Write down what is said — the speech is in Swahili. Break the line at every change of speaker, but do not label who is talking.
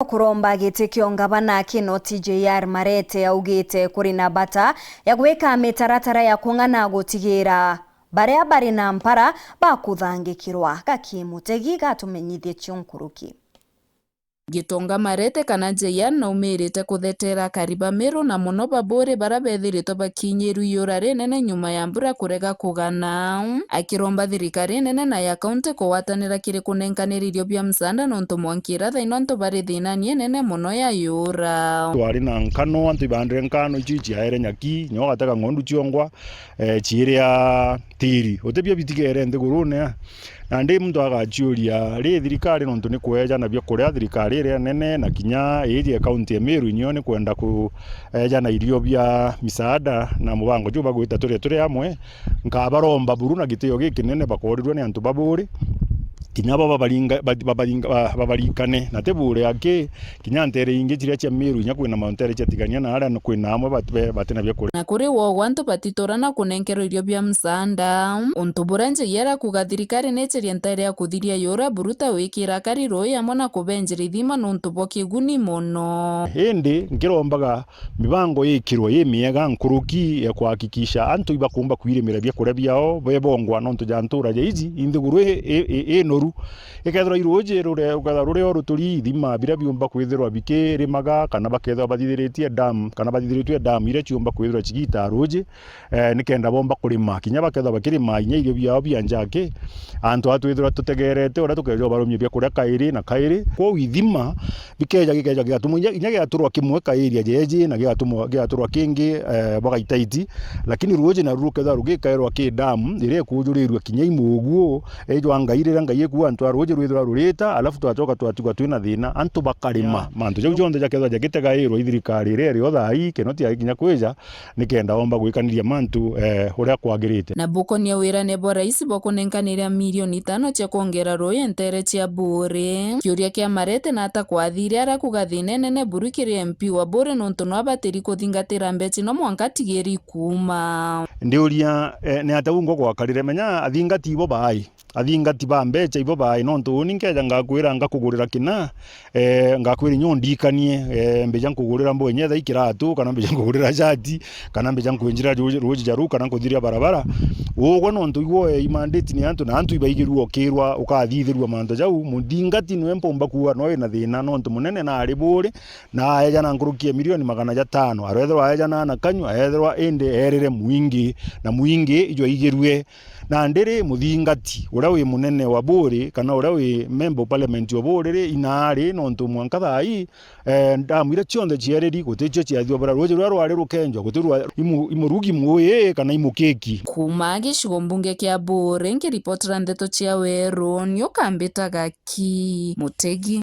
Kuromba giti kio ngavana Kinoti JR Marete augite kuri na bata ya gwika mitaratara ya kung'ana gutigira baria bari na mpara bakuthangikirwa gakimutegi gatumenyithie chunkuruki.
Gitonga Marete kana JR na umirite kuthetera kariba Meru na muno babore bara bethiritwe bakinyiru iura rinene nyuma ya mbura kurega kugana, akiromba thirikari nene na ya kaunti kuwatanira kiri kunenkaniririo bia msanda nontu mwankira thaino antu bari thinanie nene muno ya iura.
Twari na nkano antu ibandire nkano ichi chiaere nyaki nyo gataka ng'ondu chiongwa chiria tiri utebia bitigere nthigurune na ndi muntu agachiuria ri thirikari nontu ni kweja na bia kuria thirikari ria nene na kinya iri kaunti ya Meru inyo ni kwenda kueja na irio bia misaada na mubango juba gwita turi amwe nkabaromba buru na gitio giki nene bakorirwe ni antu baburi kinya babarikane na tebure yake kinya ntere ingi chiria cia Meru nya kwina mauntere cia tigania na aria kwina amwe batena bia kuria
na kuri wo wantu batitorana kunenkero irio bia msanda untu buranje yera kuga thirikari necheria ntere ya kuthiria yura buruta wikira kariro ya mona kubenjeri thima nontu bokiguni mono
hindi ngirombaga mibango yikirwa yemiega nkuruki ya kuhakikisha antu ibakumba kwirimira bia kuria biao bebongwa nontu jantura ja izi inthiguru noru ikethirwa iroje rure oruturi thima bira biumba kwithirwa bikirimaga kana bakethwa bathithiritie dam kana bathithiritwe dam ire ciumba kwithirwa cigita roje nikenda bomba kurima kinya bakethwa bakirima inya irio biao bia njake antu atwithirwa tutegerete ora tukejo barumye bia kuria kairi na kairi kwa ithima bikeja gigatumunya inya giaturwa kimwe kairi jeje na giaturwa kingi bagaitaiti lakini roje na rukethwa rugikairwa ki dam ire kujurirwa kinya imuguo ejo ngairira ngayeku antu aroje rwithira rurita alafu twatoka twatigwa twina thina antu bakarima mantu jau jonde jakethwa jakitega iro thirikari ire othai Kinoti akinya kweja nikenda omba gwikaniria mantu uria kwagirite
na bukonia wira nebo rais bokunenkanira milioni 5 cia kuongera roye ntere cia bure kiuria kia Marete na ata kwathire ara kugathine nene burukiri MP wa bure nontu no abatiri kuthingatira mbechi no mwanka tigeri kuma
ndiuria ni ataungo gwakarire menya athingati ibo bai athingati ba mbecha ibo bai nontu ninkeja ngakwira ngakugurira kina ngakwira nyo ndikanie mbeja nkugurira mbonye tha ikiratu kana mbeja nkugurira jati kana mbeja nkwenjira roji jaru kana nkuthiria barabara ugo nontu igwo imandate ni antu na antu ibaigirwo kirwa ukathithirwa manto jau mundingati nwe mpomba kuwa no ina thina nontu munene na ari buri na eja na ngurukie milioni 500 arethwa eja na kanywa ethwa ende erire mwingi na mwingi ijo igirwe na ndiri muthingati uria wi munene wa buri kana uria wi member of parliament wa buri inari nontu mwanka thai ndamwira cionthe ciereri guticio ciathio bara roje rwa rwari rukenjwa gutirwa imurugi muye kana imukeki
kuma gicigo mbunge kia buri ngiripotera ndeto cia Weru nyo kambitaga ki Mutegi.